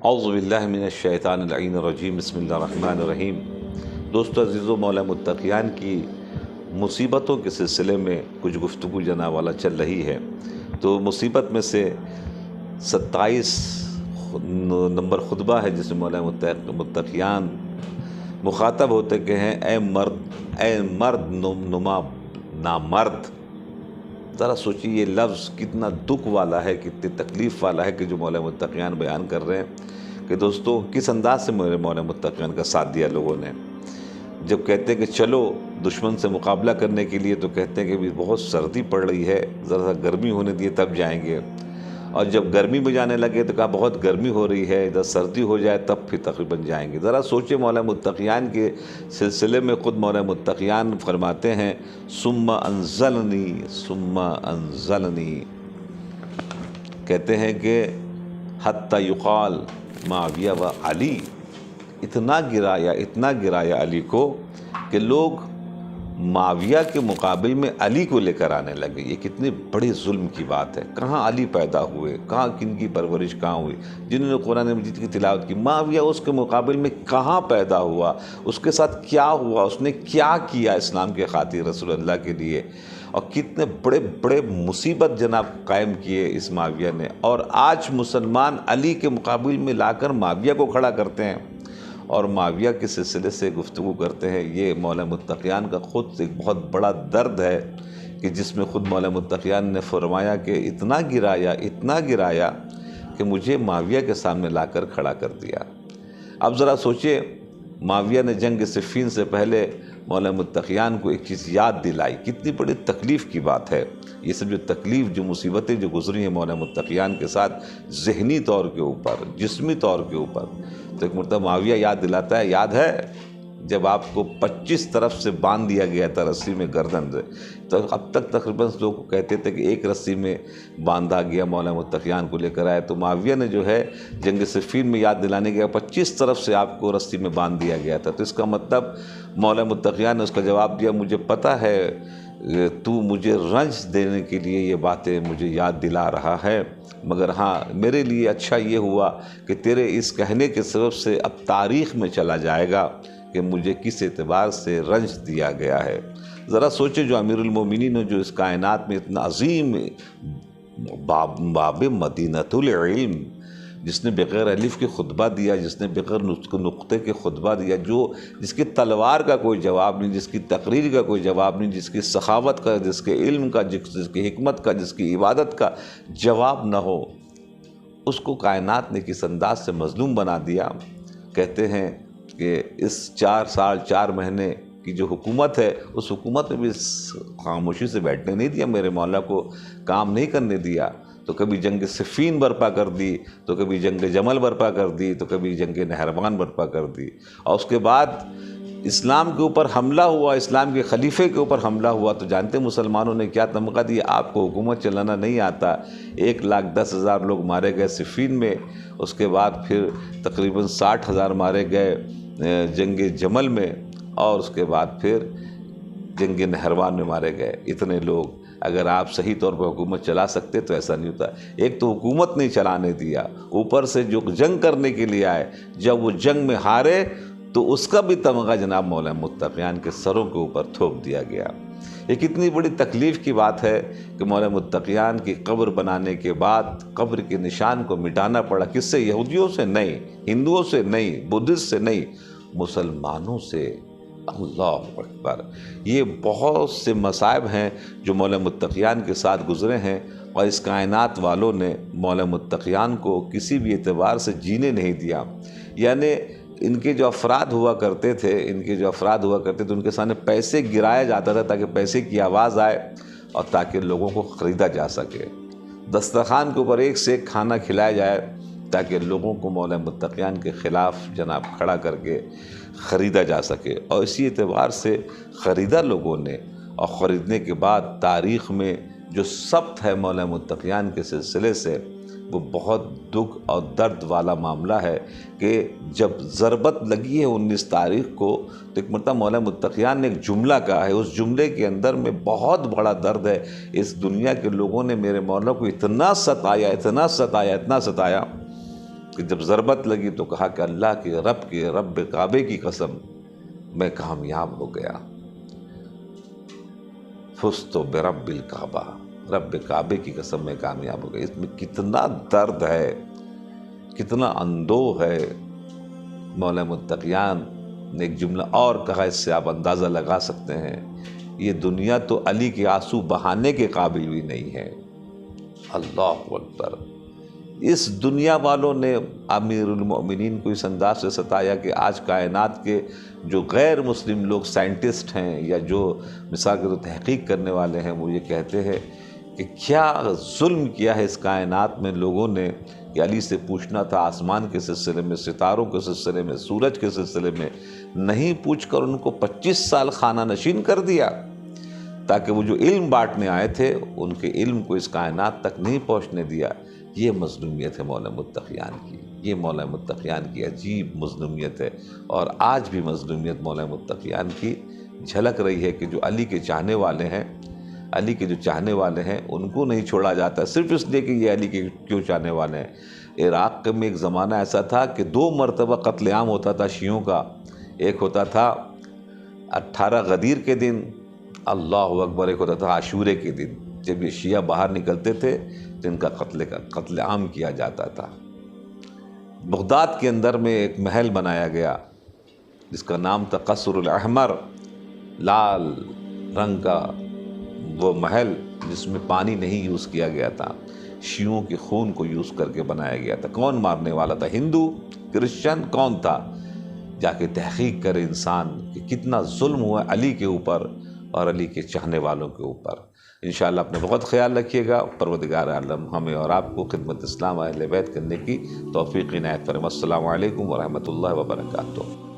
اعوذ باللہ من الشیطان اللعین الرجیم، بسم اللہ الرحمن الرحیم۔ دوستو عزیزو، مولا متقیان کی مصیبتوں کے سلسلے میں کچھ گفتگو جناب والا چل رہی ہے۔ تو مصیبت میں سے 27 نمبر خطبہ ہے جس میں مولا متقیان مخاطب ہوتے کہ ہیں اے مرد نما نامرد۔ ذرا سوچیے یہ لفظ کتنا دکھ والا ہے، کتنی تکلیف والا ہے کہ جو مولا متقیان بیان کر رہے ہیں کہ دوستو کس انداز سے میرے مولا متقیان کا ساتھ دیا لوگوں نے۔ جب کہتے ہیں کہ چلو دشمن سے مقابلہ کرنے کے لیے تو کہتے ہیں کہ بھی بہت سردی پڑ رہی ہے، ذرا سا گرمی ہونے دیے تب جائیں گے، اور جب گرمی میں جانے لگے تو کہا بہت گرمی ہو رہی ہے، ادھر سردی ہو جائے تب پھر تقریباً جائیں گے۔ ذرا سوچے مولا متقیان کے سلسلے میں خود مولا متقیان فرماتے ہیں ثم انزلنی، کہتے ہیں کہ حتی یقال معاویہ و علی، اتنا گرایا علی کو کہ لوگ معاویہ کے مقابل میں علی کو لے کر آنے لگے۔ یہ کتنی بڑی ظلم کی بات ہے۔ کہاں علی پیدا ہوئے، کہاں کن کی پرورش کہاں ہوئی، جنہوں نے قرآن مجید کی تلاوت کی، معاویہ اس کے مقابل میں کہاں پیدا ہوا، اس کے ساتھ کیا ہوا، اس نے کیا کیا اسلام کے خاطر رسول اللہ کے لیے، اور کتنے بڑے بڑے مصیبت جناب قائم کیے اس معاویہ نے۔ اور آج مسلمان علی کے مقابل میں لا کر معاویہ کو کھڑا کرتے ہیں اور معاویہ کے سلسلے سے گفتگو کرتے ہیں۔ یہ مولا متقیان کا خود ایک بہت بڑا درد ہے کہ جس میں خود مولا متقیان نے فرمایا کہ اتنا گرایا کہ مجھے معاویہ کے سامنے لا کر کھڑا کر دیا۔ اب ذرا سوچئے، معاویہ نے جنگ صفین سے پہلے مولا متقیان کو ایک چیز یاد دلائی، کتنی بڑی تکلیف کی بات ہے۔ یہ سب جو تکلیف، جو مصیبتیں جو گزری ہیں مولا متقیان کے ساتھ، ذہنی طور کے اوپر، جسمی طور کے اوپر، تو ایک مرتبہ معاویہ یاد دلاتا ہے، یاد ہے جب آپ کو 25 طرف سے باندھ دیا گیا تھا رسی میں گردن سے، تو اب تک تقریباً لوگ کہتے تھے کہ ایک رسی میں باندھا گیا، مولا متقیان کو لے کر آئے، تو معاویہ نے جو ہے جنگ صفین میں یاد دلانے گیا 25 طرف سے آپ کو رسی میں باندھ دیا گیا تھا۔ تو اس کا مطلب مولا متقیان نے اس کا جواب دیا، مجھے پتہ ہے تو مجھے رنج دینے کے لیے یہ باتیں مجھے یاد دلا رہا ہے، مگر ہاں میرے لیے اچھا یہ ہوا کہ تیرے اس کہنے کے سبب سے اب تاریخ میں چلا جائے گا کہ مجھے کس اعتبار سے رنج دیا گیا ہے۔ ذرا سوچے، جو امیر المومنین جو اس کائنات میں اتنا عظیم باب مدینۃ العلم، جس نے بغیر الف کے خطبہ دیا، جس نے بغیر نقطے کے خطبہ دیا، جس کی تلوار کا کوئی جواب نہیں، جس کی تقریر کا کوئی جواب نہیں، جس کی سخاوت کا، جس کے علم کا، جس کی حکمت کا، جس کی عبادت کا جواب نہ ہو، اس کو کائنات نے کس انداز سے مظلوم بنا دیا۔ کہتے ہیں کہ اس 4 سال 4 مہینے کی جو حکومت ہے، اس حکومت میں بھی خاموشی سے بیٹھنے نہیں دیا، میرے مولا کو کام نہیں کرنے دیا۔ تو کبھی جنگ صفین برپا کر دی، تو کبھی جنگ جمل برپا کر دی، تو کبھی جنگ نہروان برپا کر دی، اور اس کے بعد اسلام کے اوپر حملہ ہوا، اسلام کے خلیفے کے اوپر حملہ ہوا، تو جانتے مسلمانوں نے کیا تمغہ دیا، آپ کو حکومت چلانا نہیں آتا۔ 1,10,000 لوگ مارے گئے صفین میں، اس کے بعد پھر تقریباً 60,000 مارے گئے جنگ جمل میں، اور اس کے بعد پھر جنگ نہروان میں مارے گئے اتنے لوگ۔ اگر آپ صحیح طور پر حکومت چلا سکتے تو ایسا نہیں ہوتا۔ ایک تو حکومت نہیں چلانے دیا، اوپر سے جو جنگ کرنے کے لیے آئے، جب وہ جنگ میں ہارے تو اس کا بھی تمغہ جناب مولا متقیان کے سروں کے اوپر تھوپ دیا گیا۔ یہ کتنی بڑی تکلیف کی بات ہے کہ مولا متقیان کی قبر بنانے کے بعد قبر کے نشان کو مٹانا پڑا۔ کس سے؟ یہودیوں سے نہیں، ہندوؤں سے نہیں، بدھسٹ سے نہیں، مسلمانوں سے۔ اللہ اکبر! یہ بہت سے مصائب ہیں جو مولا متقیان کے ساتھ گزرے ہیں، اور اس کائنات والوں نے مولا متقیان کو کسی بھی اعتبار سے جینے نہیں دیا۔ یعنی ان کے جو افراد ہوا کرتے تھے ان کے سامنے پیسے گرایا جاتا تھا تاکہ پیسے کی آواز آئے اور تاکہ لوگوں کو خریدا جا سکے۔ دسترخوان کے اوپر ایک سے ایک کھانا کھلایا جائے تاکہ لوگوں کو مولا متقیان کے خلاف جناب کھڑا کر کے خریدا جا سکے، اور اسی اعتبار سے خریدا لوگوں نے، اور خریدنے کے بعد تاریخ میں جو ثبت ہے مولا متقیان کے سلسلے سے، وہ بہت دکھ اور درد والا معاملہ ہے کہ جب ضربت لگی ہے 19 تاریخ کو، تو ایک مرتبہ مولا متقیان نے ایک جملہ کہا ہے، اس جملے کے اندر میں بہت بڑا درد ہے۔ اس دنیا کے لوگوں نے میرے مولا کو اتنا ستایا کہ جب ضربت لگی تو کہا کہ اللہ کے رب کعبے کی قسم میں کامیاب ہو گیا، فزت برب الکعبہ، رب کعبے کی قسم میں کامیاب ہو گیا۔ اس میں کتنا درد ہے، کتنا اندوہ ہے۔ مولا متقیان نے ایک جملہ اور کہا، اس سے آپ اندازہ لگا سکتے ہیں، یہ دنیا تو علی کے آنسو بہانے کے قابل بھی نہیں ہے۔ اللہ اکبر۔ اس دنیا والوں نے امیر المؤمنین کو اس انداز سے ستایا کہ آج کائنات کے جو غیر مسلم لوگ سائنٹسٹ ہیں یا جو مثال کے طور تحقیق کرنے والے ہیں، وہ یہ کہتے ہیں کہ کیا ظلم کیا ہے اس کائنات میں لوگوں نے کہ علی سے پوچھنا تھا آسمان کے سلسلے میں، ستاروں کے سلسلے میں، سورج کے سلسلے میں، نہیں پوچھ کر ان کو 25 سال خانہ نشین کر دیا، تاکہ وہ جو علم بانٹنے آئے تھے ان کے علم کو اس کائنات تک نہیں پہنچنے دیا۔ یہ مظلومیت ہے مولا متقیان کی، یہ مولا متقیان کی عجیب مظلومیت ہے۔ اور آج بھی مظلومیت مولا متقیان کی جھلک رہی ہے کہ جو علی کے چاہنے والے ہیں، علی کے جو چاہنے والے ہیں ان کو نہیں چھوڑا جاتا، صرف اس لیے کہ یہ علی کے کیوں چاہنے والے ہیں۔ عراق میں ایک زمانہ ایسا تھا کہ 2 مرتبہ قتل عام ہوتا تھا شیعوں کا۔ ایک ہوتا تھا 18 غدیر کے دن، اللہ اکبر، ایک ہوتا تھا عاشورے کے دن، جب یہ شیعہ باہر نکلتے تھے تو ان کا قتل عام کیا جاتا تھا۔ بغداد کے اندر میں ایک محل بنایا گیا جس کا نام تھا قصر الاحمر، لال رنگ کا وہ محل جس میں پانی نہیں یوز کیا گیا تھا، شیعوں کے خون کو یوز کر کے بنایا گیا تھا۔ کون مارنے والا تھا؟ ہندو، کرسچن، کون تھا؟ جا کے تحقیق کرے انسان کہ کتنا ظلم ہوا علی کے اوپر اور علی کے چاہنے والوں کے اوپر۔ انشاءاللہ اپنے بہت خیال رکھیے گا۔ پروردگار عالم ہمیں اور آپ کو خدمت اسلام اہل بیت کرنے کی توفیق عنایت فرمائے۔ السلام علیکم ورحمۃ اللہ وبرکاتہ۔